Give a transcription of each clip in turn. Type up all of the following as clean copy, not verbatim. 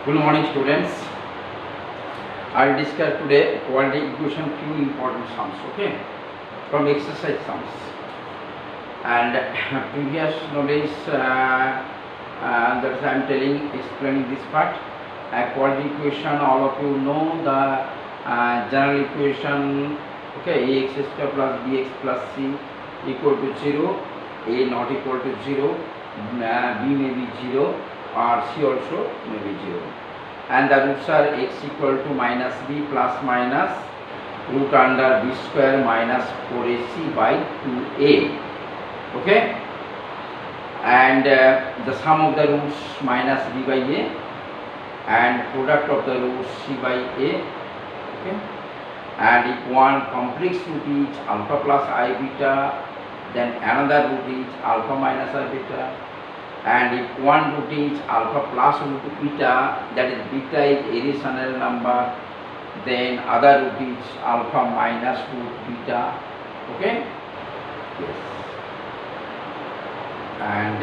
Good morning, students. I'll discuss today quadratic equation few important sums, okay, from exercise sums. And previous knowledge that I'm explaining this part. Quadratic equation, all of you know the general equation, okay, ax square plus bx plus c equal to 0, a not equal to 0, b may be 0 or c also may be 0. And the roots are x equal to minus b plus minus root under b square minus 4ac by 2a, okay, and the sum of the roots minus b by a and product of the roots c by a, okay, and if one complex root is alpha plus I beta, then another root is alpha minus I beta, and if one root is alpha plus root beta, that is beta is irrational number, then other root is alpha minus root beta, okay. Yes. And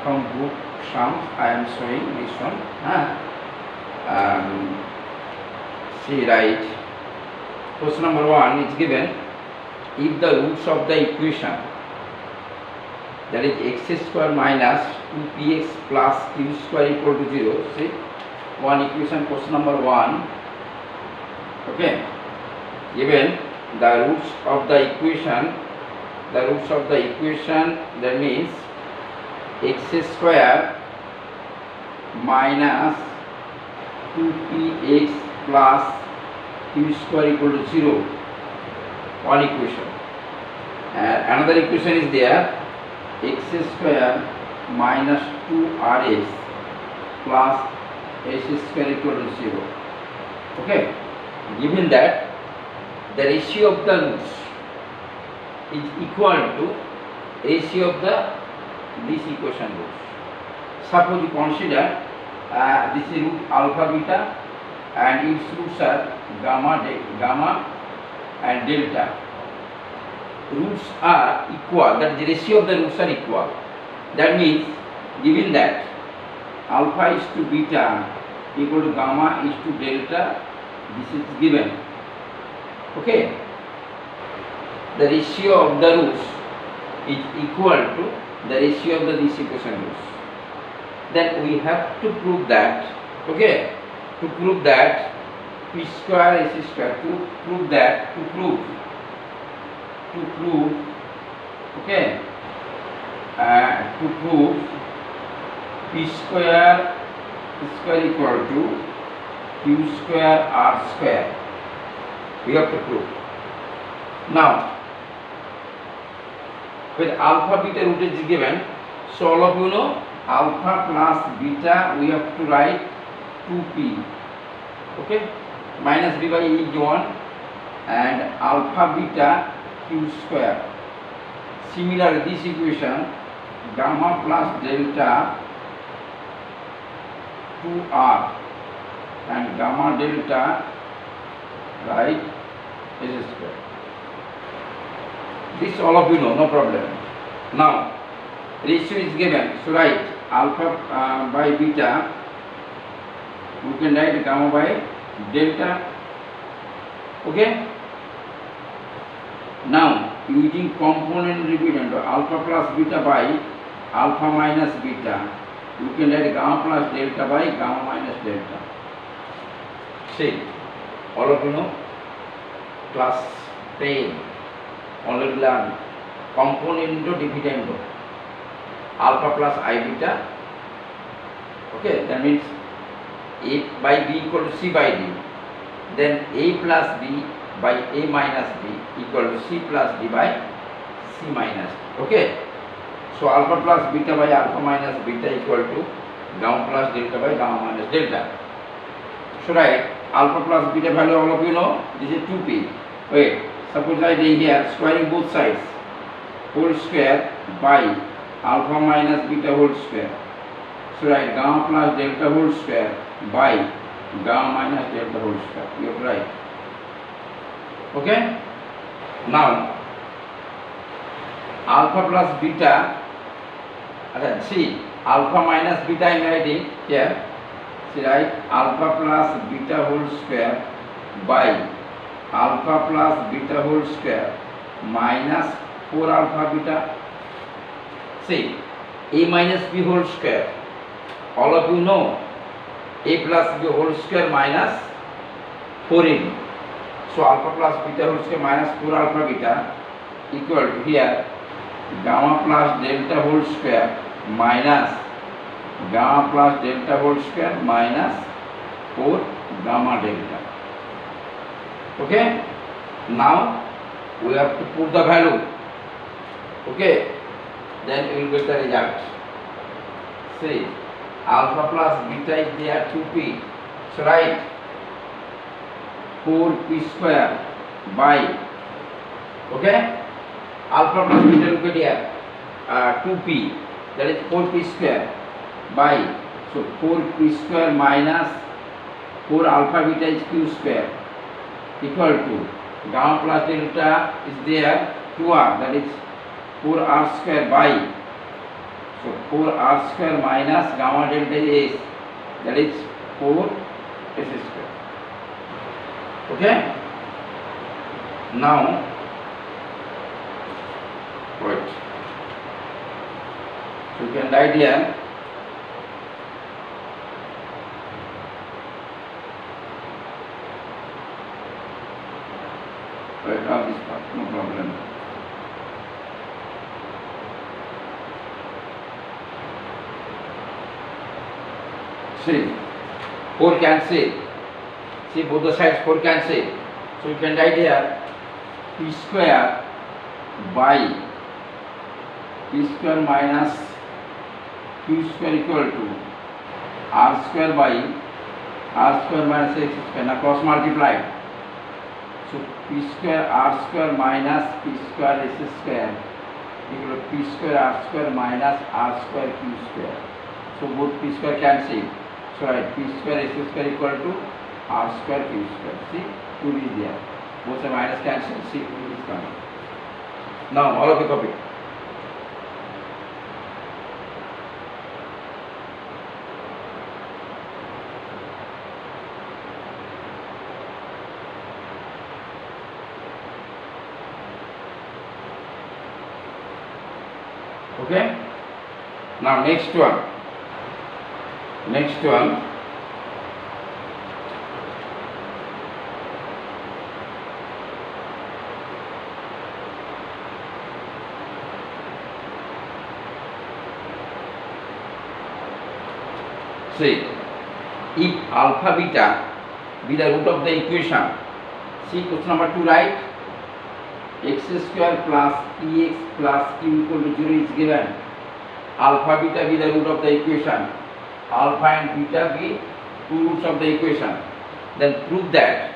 from book sums I am showing this one. See, right, question number 1 is given: if the roots of the equation, that is x square minus 2px plus q square equal to 0. See, one equation, question number 1, okay, given the roots of the equation, that means x square minus 2px plus q square equal to 0, one equation. And another equation is there, x square minus 2rx plus s square equal to 0, okay. Given that the ratio of the roots is equal to ratio of this equation roots. Suppose you consider this is root alpha beta and its roots are gamma and delta. Roots are equal, that is the ratio of the roots are equal. That means, given that alpha is to beta equal to gamma is to delta, this is given, okay. The ratio of the roots is equal to the ratio of this equation roots. Then we have to prove that, okay, to prove that p square s square, to prove okay, to prove p square equal to q square r square, we have to prove. Now, with alpha beta root is given, so all of you know alpha plus beta we have to write 2p, okay, minus b by e is 1 and alpha beta q square. Similar this equation, gamma plus delta 2r and gamma delta, right, s square. This all of you know, no problem. Now ratio is given, so write alpha by beta, we can write gamma by delta, okay. Now using component repeatant, alpha plus beta by alpha minus beta, you can write gamma plus delta by gamma minus delta. See, all of you know, class 10 already learned componendo dividendo, alpha plus I beta, okay, that means a by b equal to c by d, then a plus b by a minus b equal to c plus d by c minus d, okay. So alpha plus beta by alpha minus beta equal to gamma plus delta by gamma minus delta. So write alpha plus beta value, all of you know, this is 2p. Wait, suppose I write here squaring both sides, whole square by alpha minus beta whole square. So write gamma plus delta whole square by gamma minus delta whole square. You have to write, okay. Now alpha plus beta, see, alpha minus beta I am writing here, So write alpha plus beta whole square by alpha plus beta whole square minus 4 alpha beta. See, a minus b whole square. All of you know a plus b whole square minus 4ab. So alpha plus beta whole square minus 4 alpha beta equal to here gamma plus delta whole square minus gamma plus delta whole square minus 4 gamma delta. Okay, now we have to put the value. Okay, then we will get the result. See, alpha plus beta is there 2p. So write 4p square by, okay, alpha plus beta, look at here, 2p, that is 4p square by, so 4p square minus 4 alpha beta is q square equal to gamma plus delta is there 2r, that is 4r square by, so 4r square minus gamma delta is, that is 4s square. Okay, now wait, so you can write here write out this part, no problem. See, 4 cancel. See, both the sides 4 cancel. So you can write here p square by p square minus q square equal to r square by r square minus x square. Now cross multiplied. So p square r square minus p square s square equal to p square r square minus r square q square. So both p square cancel. So write p square s square equal to r square q square. See, 2 is there. Both are minus cancel. See, 2 is coming. Now all of you copy. Okay. Now next one. See, if alpha beta be the root of the equation, see question number 2, right? X square plus px plus q equal to 0 is given. Alpha beta be the root of the equation. Alpha and beta be 2 roots of the equation. Then prove that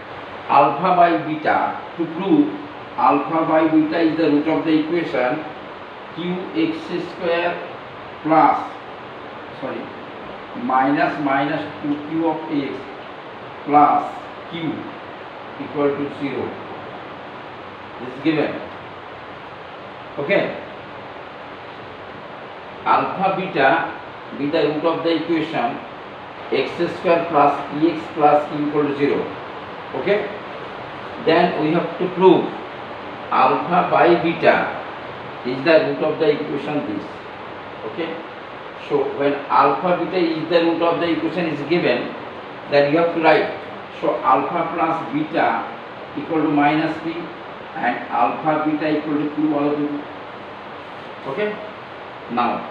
alpha by beta, to prove alpha by beta is the root of the equation qx square plus, sorry, minus 2q of x plus q equal to 0. This is given. Okay. Alpha beta be the root of the equation x square plus px plus q equal to 0. Okay. Then we have to prove alpha by beta is the root of the equation this. Okay. So when alpha beta is the root of the equation is given, then you have to write, so alpha plus beta equal to minus p and alpha beta equal to q, all of you. Okay. Now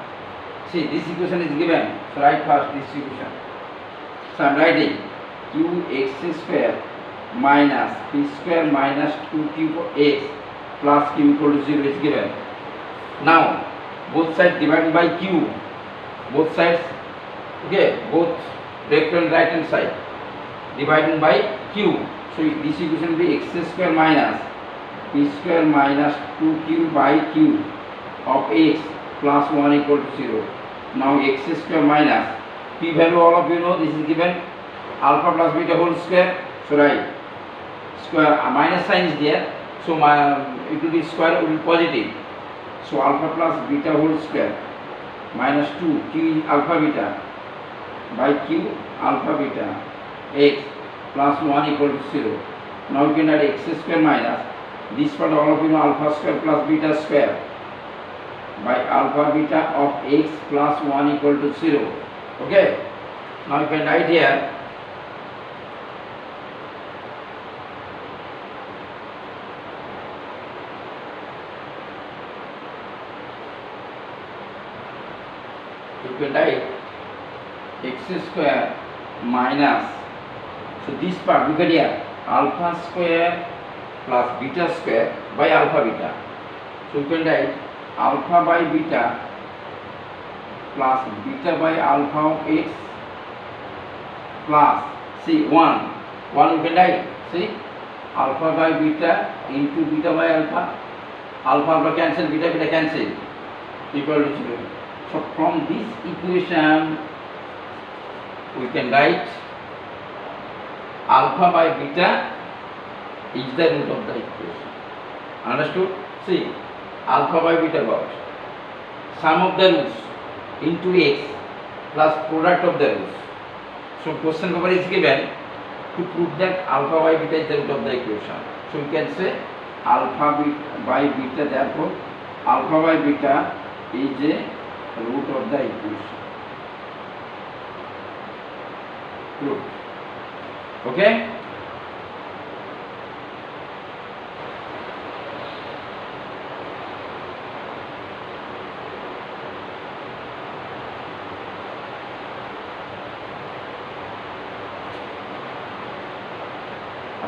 see, this equation is given, so write first this equation. So I am writing qx square minus p square minus 2q x plus q equal to 0 is given. Now both sides divided by q, both sides, okay, both left and right hand side divided by q. So this equation will be x square minus p square minus 2q by q of x plus 1 equal to 0. Now x square minus p value, all of you know, this is given alpha plus beta whole square. So write square, minus sign is there, so it will be square, will be positive. So alpha plus beta whole square minus 2 q is alpha beta by q alpha beta x plus 1 equal to 0. Now you can add x square minus this part all of you know alpha square plus beta square by alpha beta of x plus 1 equal to 0. Okay, now you can write here x square minus, so this part look at here alpha square plus beta square by alpha beta, so you can write alpha by beta plus beta by alpha of x plus see 1 you can write see alpha by beta into beta by alpha, alpha cancel, beta cancel equal to 0. So from this equation we can write alpha by beta is the root of the equation. Understood? See, alpha by beta got sum of the roots into x plus product of the roots. So question paper is given to prove that alpha by beta is the root of the equation. So we can say alpha by beta, therefore alpha by beta is a root of the equation. Root. Okay?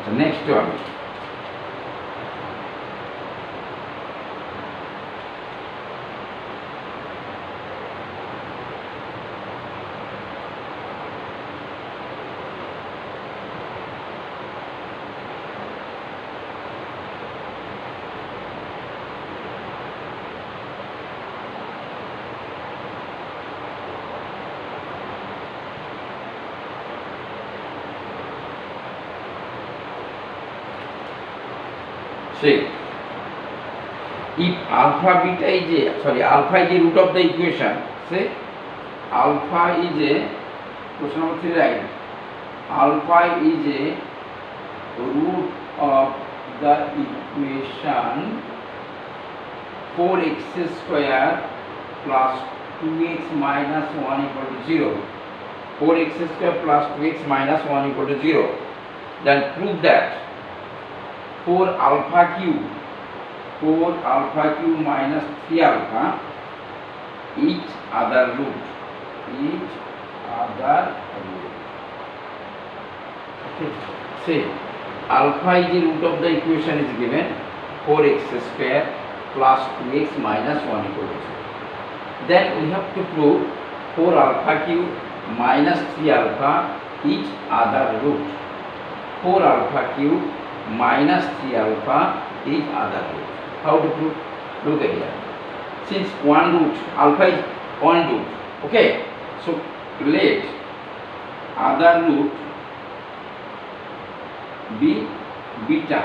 So next one. See, if alpha beta is alpha is the root of the equation, say alpha is a, question number 3 right, alpha is a root of the equation 4x square plus 2x minus 1 equal to 0. 4x square plus 2x minus 1 equal to 0. Then prove that 4 alpha cube minus 3 alpha each other root. Okay. Say alpha is the root of the equation is given 4x square plus 2x minus 1 equal to 0. Then we have to prove 4 alpha cube minus 3 alpha each other root. 4 alpha cube minus 3 alpha each other root. How to prove? Look at here. Since one root, alpha is one root. Okay. So let other root be beta.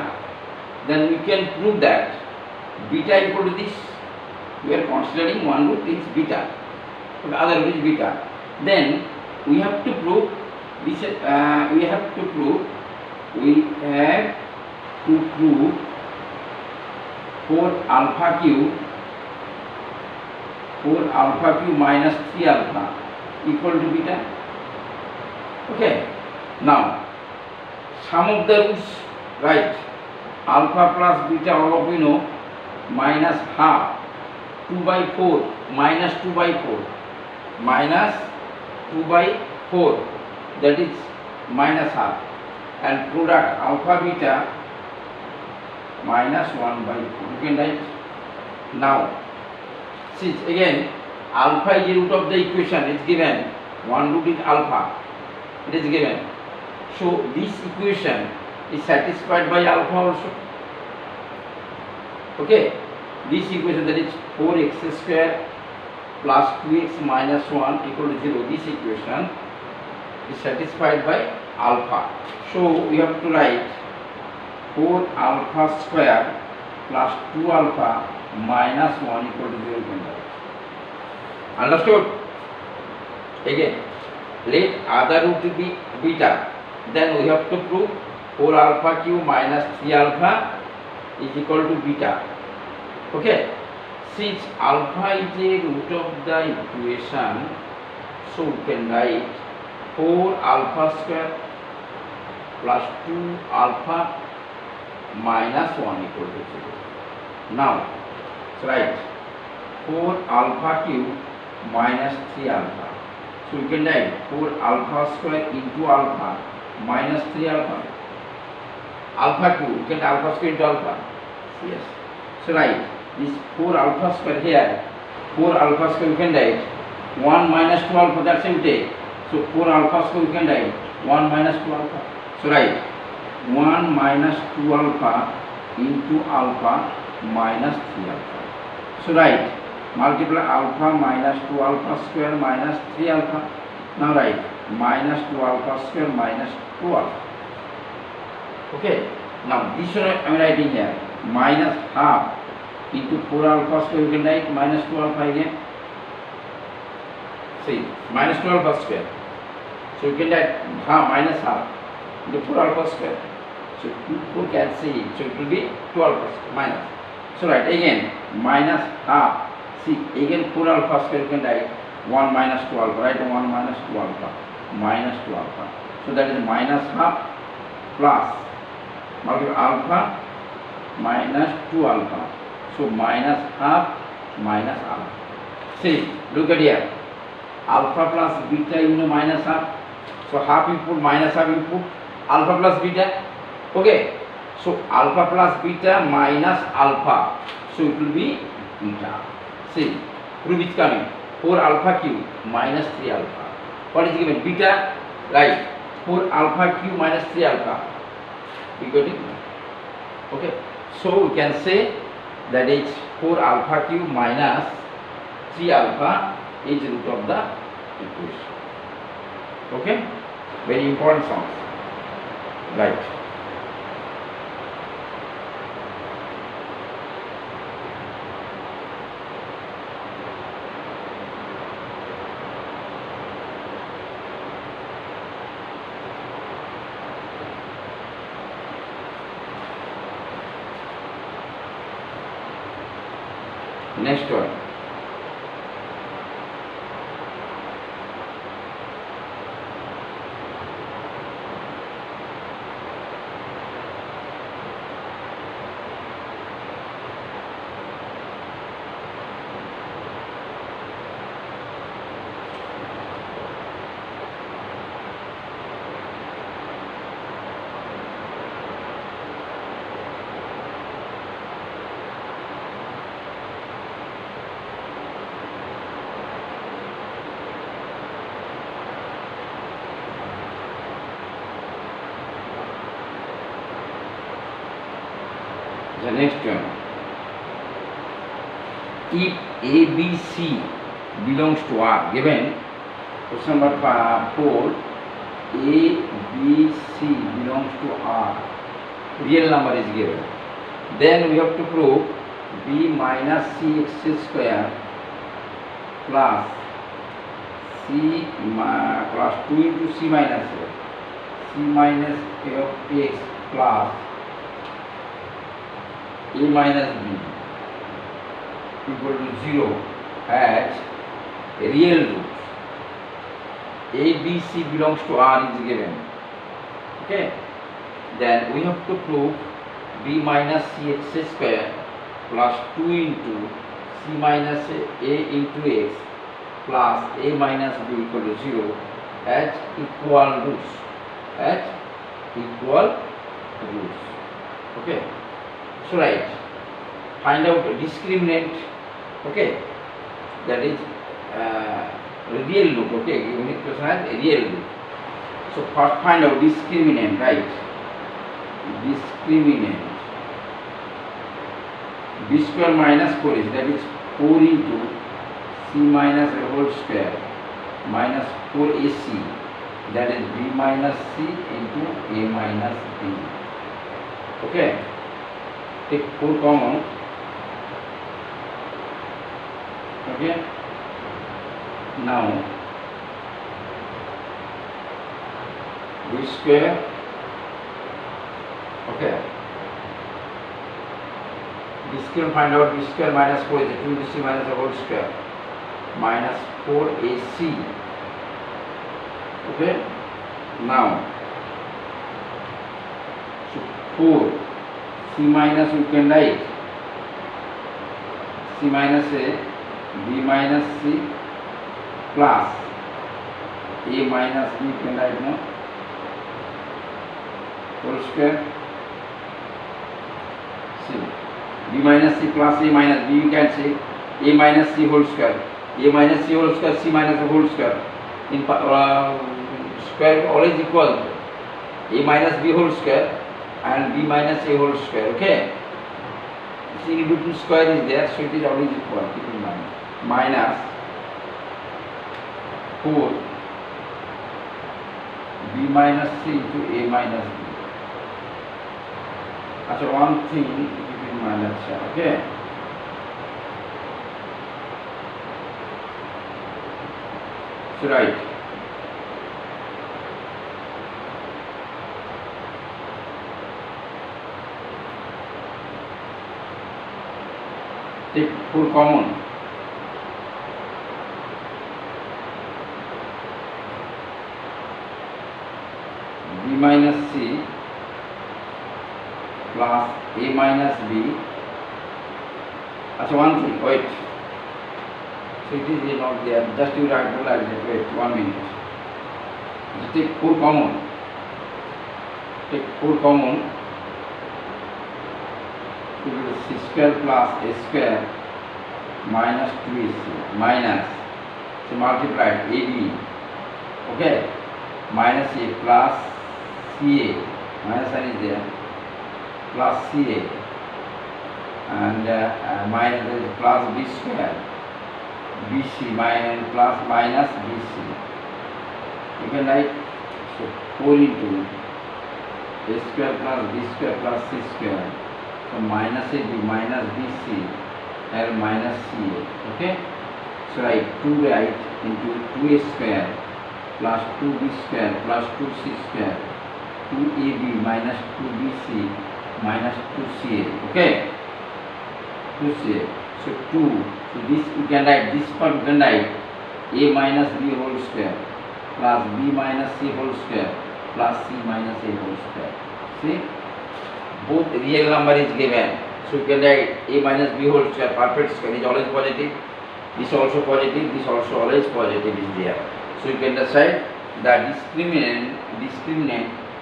Then we can prove that beta equal to this. We are considering one root is beta. The other root is beta. Then we have to prove this. We have to prove 4 alpha cube minus 3 alpha equal to beta. Okay. Now sum of the roots, right? Alpha plus beta all of you know minus half 2 by 4 minus 2 by 4 minus 2 by 4, that is minus half, and product alpha beta minus 1 by 4. You can write. Now since again alpha is the root of the equation, it's given one root is alpha, it is given, so this equation is satisfied by alpha also. Okay, this equation, that is 4x square plus 2x minus 1 equal to 0, this equation is satisfied by alpha. So we have to write 4 alpha square plus 2 alpha minus 1 equal to 0. Understood? Again, let other root be beta, then we have to prove 4 alpha cube minus 3 alpha is equal to beta. Okay, since alpha is a root of the equation, so we can write 4 alpha square plus 2 alpha minus 1 equal to 0. Now, let's write 4 alpha cube minus 3 alpha. So we can write 4 alpha square into alpha minus 3 alpha. Alpha cube, we can alpha square into alpha. Yes. So write this 4 alpha square here. 4 alpha square we can write 1 minus 2 alpha, that's it we take. So 4 alpha square we can write 1 minus 2 alpha. So write 1 minus 2 alpha into alpha minus 3 alpha. So write multiply alpha minus 2 alpha square minus 3 alpha. Now write minus 2 alpha square minus 2 alpha. Okay. Now this one I am writing here minus half into 4 alpha square, you can write minus 2 alpha again. See, minus 2 alpha square. So you can write half minus half into 4 alpha square. So 4 cancel it. So it will be 2 alpha square minus. So write again minus half. See, again 4 alpha square you can write 1 minus 2 alpha. Write 1 minus 2 alpha minus 2 alpha. So that is minus half plus multiply alpha minus 2 alpha. So minus half minus alpha. See, look at here. Alpha plus beta, you know, minus half. So half you put, minus half you put, alpha plus beta. Okay. So alpha plus beta minus alpha. So it will be beta. See, proof is coming. 4 alpha cube minus 3 alpha. What is given? Beta. Right. 4 alpha cube minus 3 alpha. We got it? Okay. So we can say that is 4 alpha cube minus 3 alpha is root of the equation. Okay. Very important sum. Right. Next one. The next one, if ABC belongs to R, given question number 4, ABC belongs to R, real number is given, then we have to prove B minus CX square plus C plus 2 into C minus A, C minus A of X plus A minus B equal to 0 has real roots. A, B, C belongs to R is given. Okay. Then we have to prove B minus CX square plus 2 into C minus A into X plus A minus B equal to 0 has equal roots. Has equal roots. Okay. So right, find out discriminant, okay, that is real root, okay, unit question has real root. So first find out discriminant, right, discriminant, b square minus 4 is, that is 4 into c minus a whole square minus 4ac, that is b minus c into a minus b, okay. Take 4 common, okay. Now b square, okay, b square, find out b square minus 4 is 2ac minus the whole square minus 4ac, okay. Now so 4 c minus you can write c minus a, b minus c plus a minus b can write now whole square, c, b minus c plus a minus b, you can say a minus c whole square, a minus c whole square, c minus the whole square, in square always equal a minus b whole square and b minus a whole square, okay. See, in between square is there, so it is always equal, keep in mind, minus 4 b minus c into a minus b. So one thing keep in mind, okay. So right, take 4 common, b minus c plus a minus b. One thing, wait, so it is not there, just you write like that, wait 1 minute. Just take 4 common, take 4 common, it will be c square plus a square minus 2ac minus, so multiplied ab, okay, minus a plus ca, minus sign is there, plus ca, and minus plus b square, bc minus plus minus bc. You can write, so 4 into a square plus b square plus c square, so minus ab minus bc and minus ca, okay. So write 2 right into 2a square plus 2b square plus 2c square, 2ab minus 2bc minus 2ca, okay, 2ca. So 2, so this you can write, this part you can write a minus b whole square plus b minus c whole square plus c minus a whole square. See, both real number is given, so you can write a minus b whole square, perfect square is always positive, this also positive, this also always positive is there. So you can decide that discriminant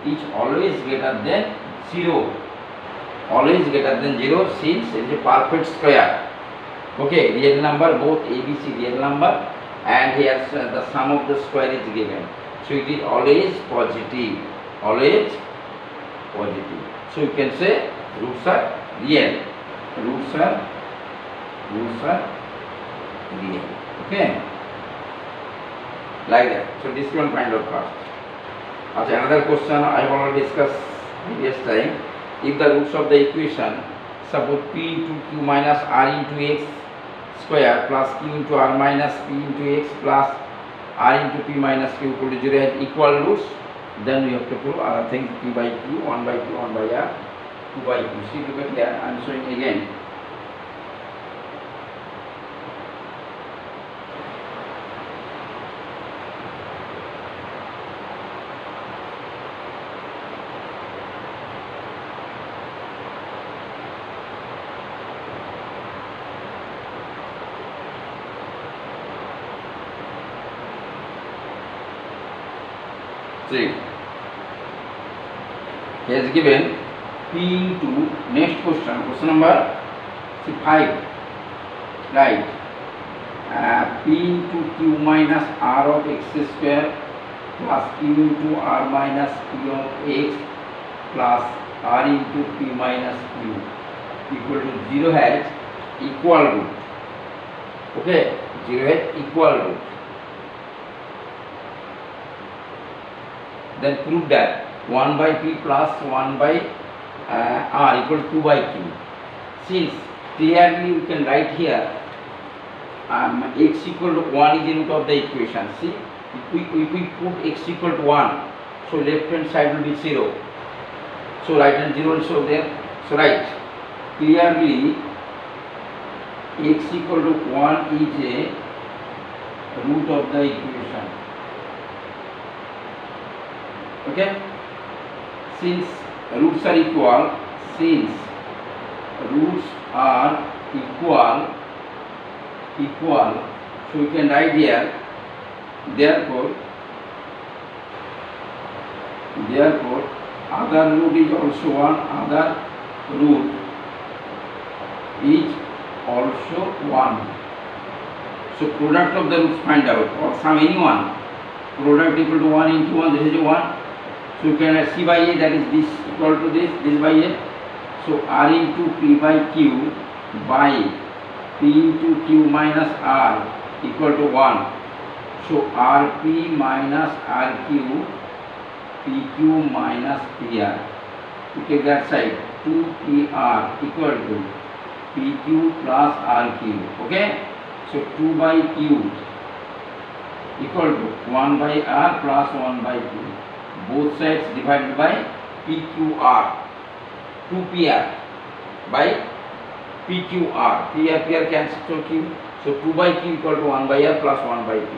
is always greater than 0, always greater than 0, since it is a perfect square, okay. Real number, both ABC real number, and here the sum of the square is given, so it is always positive, always positive. So you can say roots are real, roots are real, okay, like that. So this one find out first. Another question I have already discussed previous time. If the roots of the equation, suppose p into q minus r into x square plus q into r minus p into x plus r into p minus q equal to 0 has equal roots, then we have to prove other things, p by q, 1 by q, 1 by r, 2 by q. See, look at here, I am showing again. See, he has given p into, next question number 5, right, p into q minus r of x square plus q into r minus p of x plus r into p minus q equal to 0 has equal root, okay, 0 has equal root. Then prove that 1 by p plus 1 by r equal to 2 by q. Since clearly you can write here x equal to 1 is the root of the equation. See, if we put x equal to 1, So left hand side will be 0. So right hand 0 will show there. So right, clearly x equal to 1 is a root of the equation. Okay? Since roots are equal, so we can write here, therefore other root is also 1, other root is also 1. So product of the roots find out, or sum anyone. Product equal to 1 into 1, this is 1. So you can write C by A, that is this equal to this by A. So R into P by Q by P into Q minus R equal to 1. So Rp minus Rq, PQ minus PR. You take that side, 2PR equal to PQ plus RQ. Okay? So 2 by Q equal to 1 by R plus 1 by Q. Both sides divided by PQR. 2PR by PQR. PR cancel Q. So 2 by Q equal to 1 by R plus 1 by Q.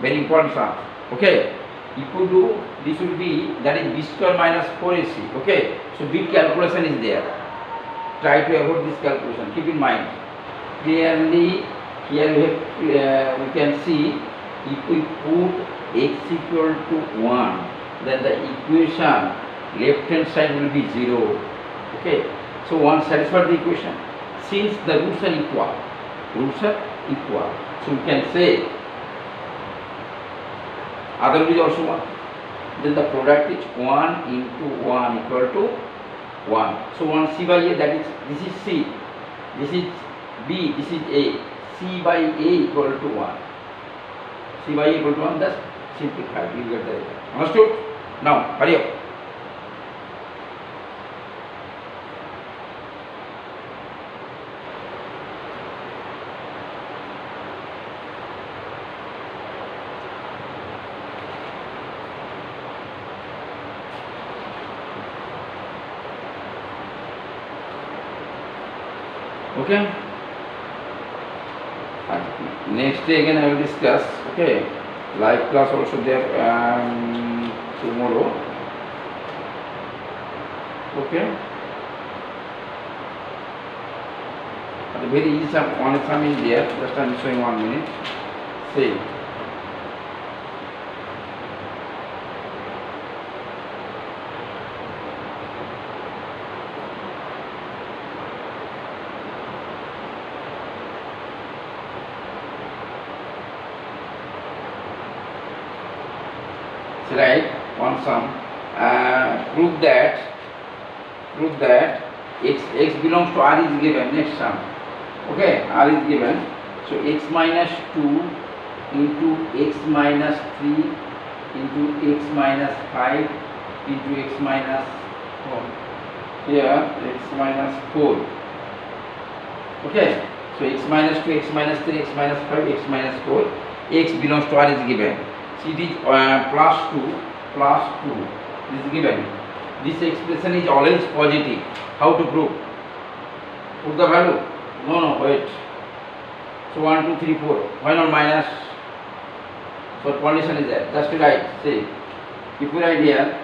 Very important sum. Okay. If you do, this will be, that is B square minus 4AC. Okay. So big calculation is there. Try to avoid this calculation. Keep in mind. Clearly, here we can see, if we put x equal to 1, then the equation left hand side will be 0. Okay. So one satisfied the equation. Since the roots are equal, so we can say other root is also 1. Then the product is 1 into 1 equal to 1. So 1 C by A, that is, this is C, this is B, this is A. C by A equal to 1. C by A equal to 1, that's simplified. You get the result. Understood? Now, hurry up. Okay. Next day again I will discuss. Okay. Live class also there tomorrow. Okay. But very easy sum, one sum in there. Just I am showing 1 minute. See. Right, one sum. Prove that x belongs to R is given. Next sum. Okay, R is given. So x minus 2 into x minus 3 into x minus 5 into x minus 4. Here x minus 4. Okay. So x minus 2, x minus 3, x minus 5, x minus 4. X belongs to R is given. So it is plus 2. This is given. This expression is always positive. How to prove? Put the value? No, wait. So 1, 2, 3, 4. Why not minus? So condition is there. Just write. See. If you write here,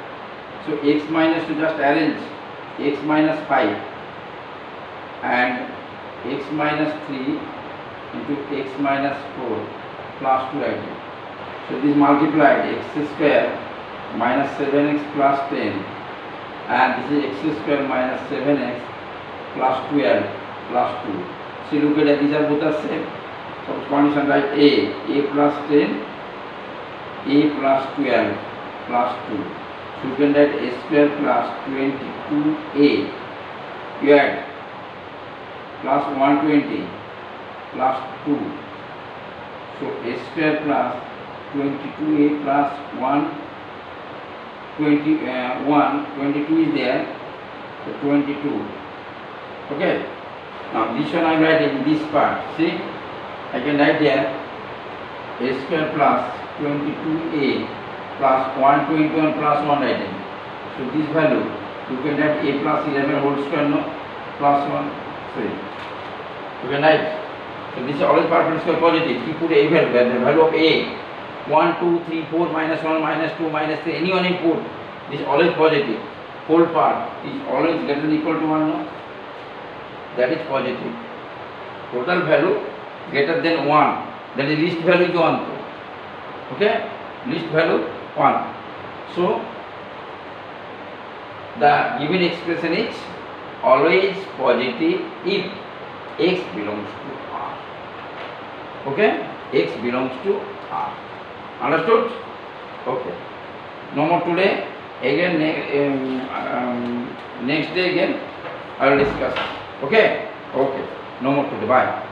so x minus 2, just arrange x minus 5 and x minus 3 into x minus 4 plus 2 write it. So this multiplied x square minus 7x plus 10 and this is x square minus 7x plus 12 plus 2. So look at it, these are both are same. So condition write a plus 10, a plus 12 plus 2. So you can write a square plus 22a. You add plus 120 plus 2. So a square plus 22a plus 22 is there, so 22. Okay. Now this one I write in this part. See, I can write here a square plus 22a plus 1 2 into 1 plus 1 writing. So this value you can write a plus 11 whole square, no, plus 1 3. You can write. So this is always part of square positive. You put a value, the value of a 1 2 3 4 minus 1 minus 2 minus 3, anyone you put, this is always positive. Whole part is always greater than equal to 1, no? That is positive. Total value greater than 1, that is least value is 1. Okay, least value 1. So the given expression is always positive if x belongs to R. Okay, x belongs to R. Understood? Okay. No more today. Again, next day again I will discuss. Okay. Okay. No more today. Bye.